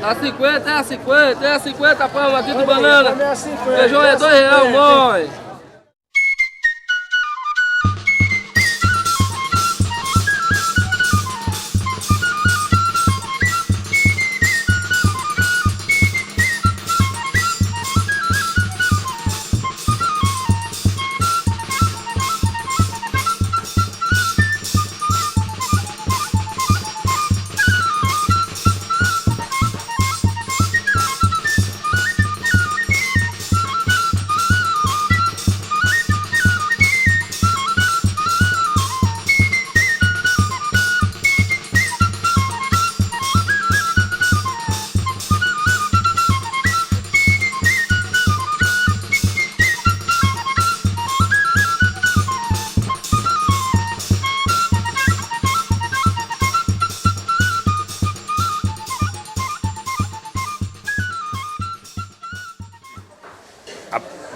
A 50 é a 50, é a 50 palmas aqui do banana. É a 50, Feijão é R$2, mãe.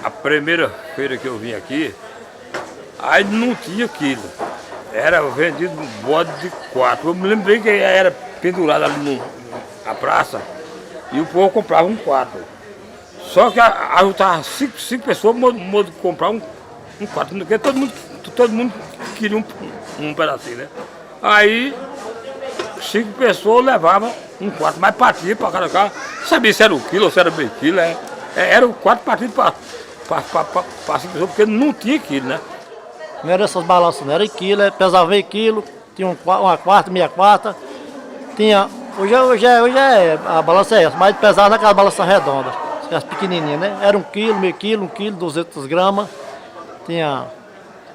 A primeira feira que eu vim aqui, aí não tinha quilo. Era vendido um bode de 4. Eu me lembrei que era pendurado ali na praça e o povo comprava um 4. Só que aí eu tava cinco pessoas modo de comprar um 4, porque todo mundo queria um pedacinho, né? Aí 5 pessoas levavam um 4, mas partia para cada carro. Sabia se era o quilo ou se era meio quilo, era o 4 partido para 5 pessoas, porque não tinha quilo, né? Não era essas balanças, não era quilo, pesava meio quilo, tinha uma quarta, meia quarta, tinha. Hoje a balança é essa, mas pesava naquelas balanças redondas, as pequenininhas, né? Era 1 quilo, meio quilo, 1 quilo, 200 gramas, tinha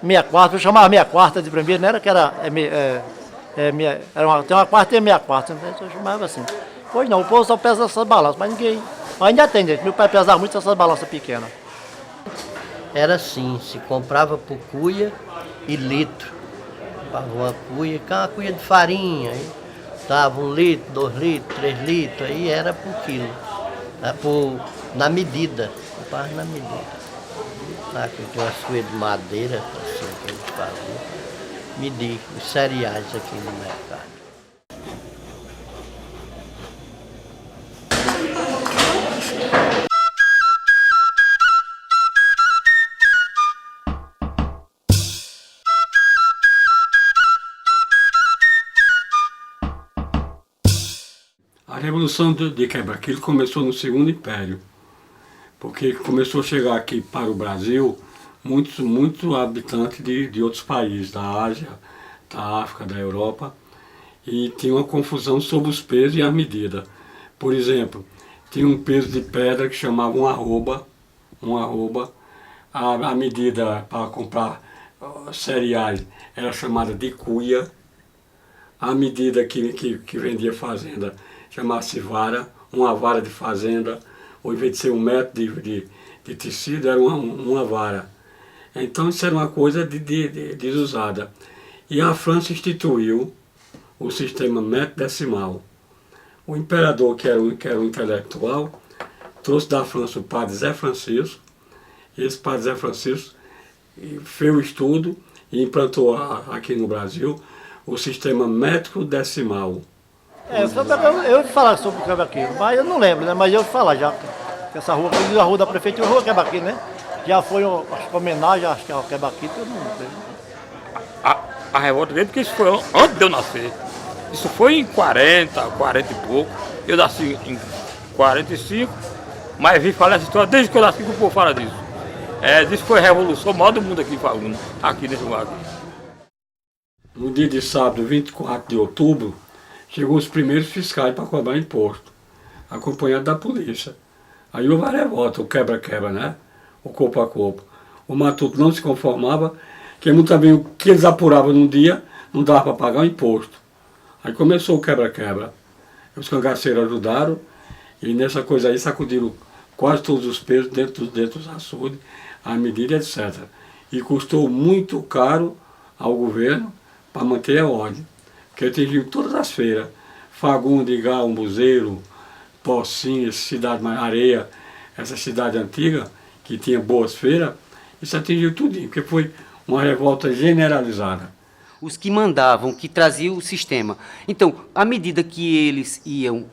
meia quarta, eu chamava meia quarta de primeiro, não era que era, tem uma quarta e meia quarta, então eu chamava assim. Hoje não, o povo só pesa essas balanças, mas ninguém, mas ainda tem gente, meu pai pesava muito essas balanças pequenas. Era assim, se comprava por cuia e litro. Uma cuia de farinha, aí dava 1 litro, 2 litros, 3 litros, aí era por quilo. Na medida, comprava na medida. Lá que tem umas cuias de madeira, assim, que a gente fazia. Medir os cereais aqui no mercado. A Revolução de Quebra-Quilo começou no Segundo Império, porque começou a chegar aqui para o Brasil muitos habitantes de outros países, da Ásia, da África, da Europa, e tinha uma confusão sobre os pesos e as medidas. Por exemplo, tinha um peso de pedra que chamava um arroba, a medida para comprar cereais era chamada de cuia, a medida que vendia fazenda chamava-se vara, uma vara de fazenda, ou em vez de ser 1 metro de tecido, era uma vara. Então isso era uma coisa desusada. E a França instituiu o sistema métrico decimal. O imperador, que era um intelectual, trouxe da França o padre Zé Francisco, e esse padre Zé Francisco fez o estudo e implantou aqui no Brasil o sistema métrico decimal. Eu ia falar sobre o quebra-quilo, mas eu não lembro, né? Mas eu ia falar já, que essa rua, a rua da prefeitura, a rua quebra-quilo, né? Já foi, acho que homenagem, acho que ao quebra-quilo, eu não lembro. A revolta dele, porque isso foi antes de eu nascer. Isso foi em 40 e pouco. Eu nasci em 45, mas vi falar essa história desde que eu nasci que o povo fala disso. Isso foi a revolução maior do mundo aqui, aqui nesse lugar aqui. No dia de sábado, 24 de outubro, chegou os primeiros fiscais para cobrar imposto, acompanhado da polícia. Aí houve a revolta, o quebra-quebra, né? O corpo a corpo. O matuto não se conformava, que muitas vezes o que eles apuravam num dia não dava para pagar o imposto. Aí começou o quebra-quebra. Os cangaceiros ajudaram e nessa coisa aí sacudiram quase todos os pesos dentro dos açudes, a medida, etc. E custou muito caro ao governo para manter a ordem, que atingiu todas as feiras, Fagundes, Igal, Muzeiro, Pocinhos, Cidade Areia, essa cidade antiga, que tinha boas feiras, isso atingiu tudinho, porque foi uma revolta generalizada. Os que mandavam, que traziam o sistema. Então, à medida que eles iam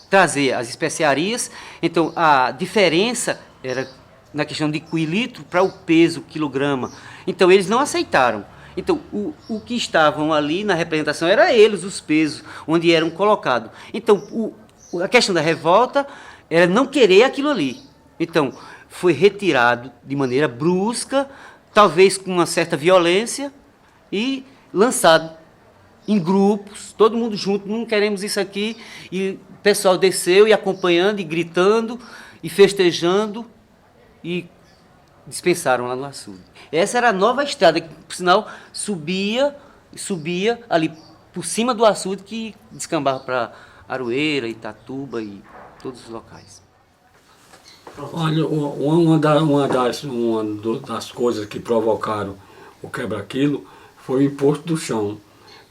trazer as especiarias. Então a diferença era na questão de coilitro para o peso, quilograma. Então eles não aceitaram. Então o que estavam ali na representação era eles, os pesos, onde eram colocados. Então a questão da revolta era não querer aquilo ali. Então foi retirado de maneira brusca, talvez com uma certa violência, e lançado em grupos, todo mundo junto, não queremos isso aqui, e o pessoal desceu e acompanhando, e gritando, e festejando, e dispensaram lá no açude. Essa era a nova estrada, que por sinal subia ali por cima do açude, que descambava para Aroeira, Itatuba e todos os locais. Olha, uma das coisas que provocaram o quebra-quilo foi o imposto do chão,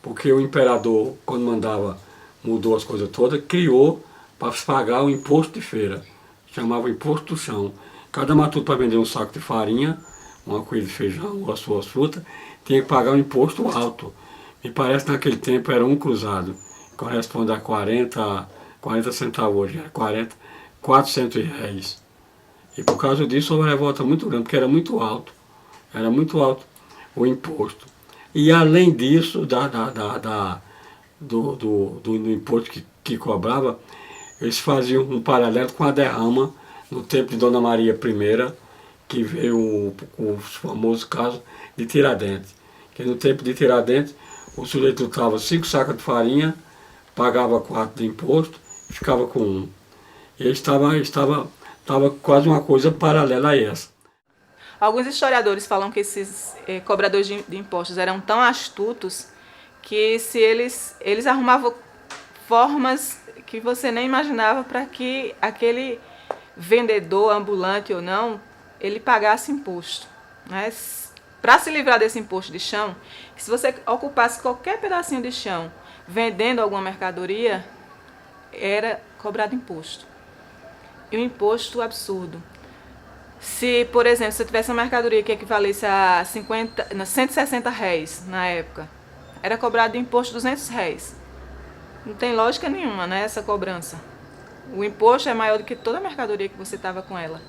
porque o imperador, quando mudou as coisas todas, criou para pagar o imposto de feira, chamava imposto do chão. Cada matuto para vender um saco de farinha, uma coisa de feijão ou as suas frutas, tinha que pagar um imposto alto. Me parece que naquele tempo era um cruzado, corresponde a 40 centavos hoje, era 400 reais. E por causa disso houve uma revolta muito grande, porque era muito alto o imposto. E além disso, do imposto que cobrava, eles faziam um paralelo com a derrama no tempo de Dona Maria I, que veio o famoso caso de Tiradentes. Que no tempo de Tiradentes, o sujeito lutava 5 sacos de farinha, pagava 4 de imposto, ficava com 1. E estava quase uma coisa paralela a essa. Alguns historiadores falam que esses cobradores de impostos eram tão astutos que eles arrumavam formas que você nem imaginava para que aquele vendedor, ambulante ou não, ele pagasse imposto, né? Para se livrar desse imposto de chão, que se você ocupasse qualquer pedacinho de chão vendendo alguma mercadoria, era cobrado imposto. E um imposto absurdo. Se, por exemplo, você tivesse uma mercadoria que equivalesse a 160 réis na época, era cobrado imposto 200 réis. Não tem lógica nenhuma, né, essa cobrança. O imposto é maior do que toda a mercadoria que você estava com ela.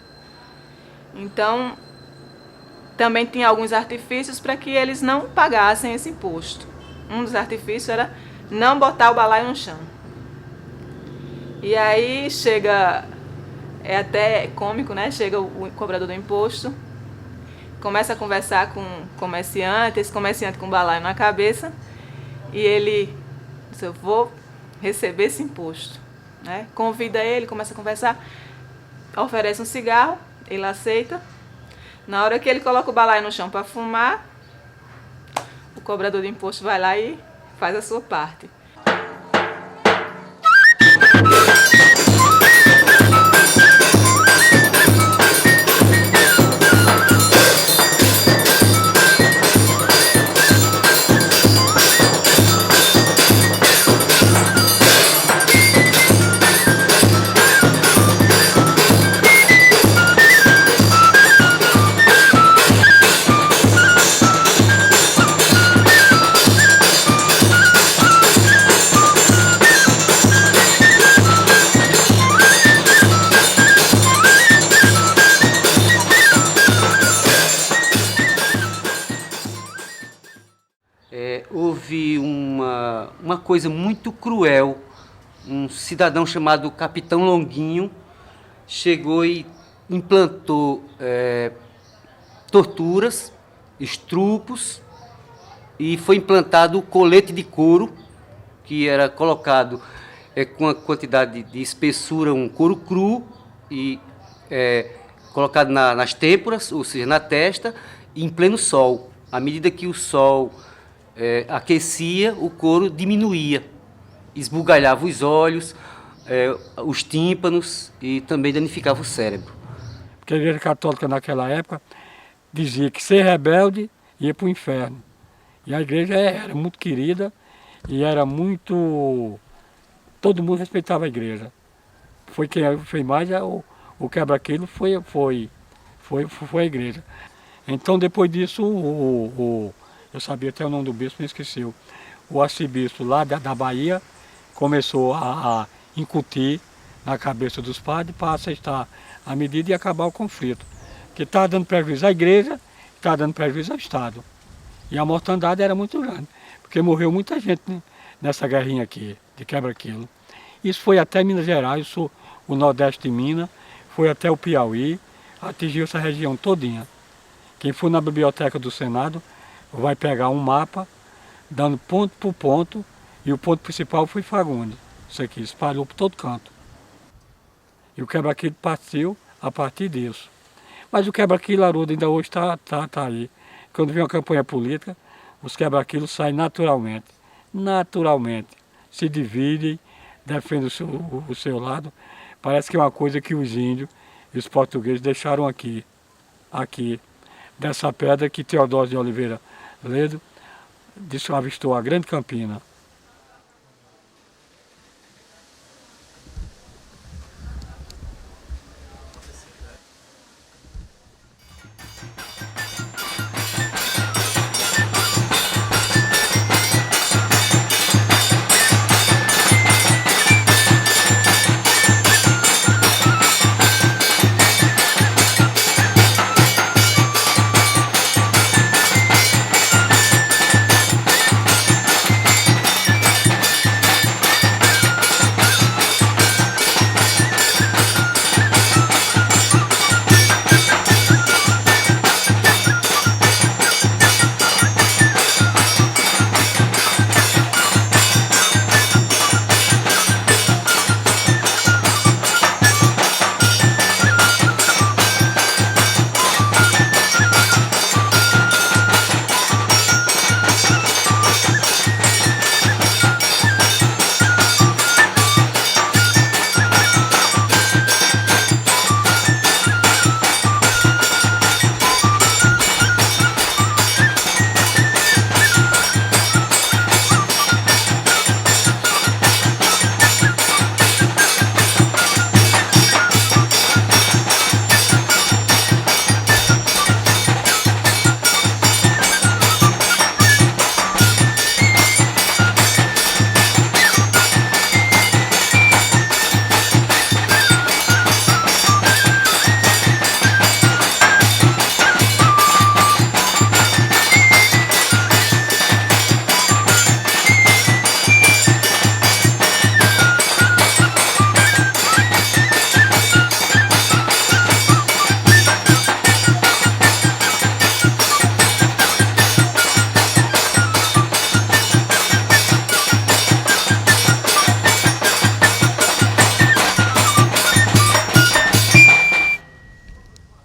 Então, também tinha alguns artifícios para que eles não pagassem esse imposto. Um dos artifícios era não botar o balaio no chão. E aí chega... É até cômico, né? Chega o cobrador do imposto, começa a conversar com o comerciante, esse comerciante com o balaio na cabeça, e ele diz: eu vou receber esse imposto, né? Convida ele, começa a conversar, oferece um cigarro, ele aceita. Na hora que ele coloca o balaio no chão para fumar, o cobrador do imposto vai lá e faz a sua parte. Houve uma coisa muito cruel. Um cidadão chamado Capitão Longuinho chegou e implantou torturas, estrupos, e foi implantado o colete de couro, que era colocado com a quantidade de espessura, um couro cru, e colocado nas têmporas, ou seja, na testa, em pleno sol. À medida que o sol aquecia, o couro diminuía, esbugalhava os olhos, os tímpanos e também danificava o cérebro. Porque a Igreja Católica naquela época dizia que ser rebelde ia para o inferno. E a igreja era muito querida e era muito... Todo mundo respeitava a igreja. Foi quem fez mais o quebra-quilo foi a igreja. Então depois disso eu sabia até o nome do bispo, me esqueceu. O arcebispo lá da Bahia começou a incutir na cabeça dos padres para aceitar a medida e acabar o conflito. Que estava dando prejuízo à igreja, estava dando prejuízo ao Estado. E a mortandade era muito grande, porque morreu muita gente, né, nessa guerrinha aqui, de quebra-quilo. Isso foi até Minas Gerais, o nordeste de Minas, foi até o Piauí, atingiu essa região todinha. Quem for na biblioteca do Senado vai pegar um mapa, dando ponto por ponto, e o ponto principal foi Fagundes. Isso aqui espalhou por todo canto. E o quebra-quilo partiu a partir disso. Mas o quebra-quilo Haroldo ainda hoje está aí. Quando vem uma campanha política, os quebra-quilos saem naturalmente. Naturalmente. Se dividem, defendem o seu lado. Parece que é uma coisa que os índios e os portugueses deixaram aqui. Dessa pedra que Teodósio de Oliveira Ledo avistou a Grande Campina.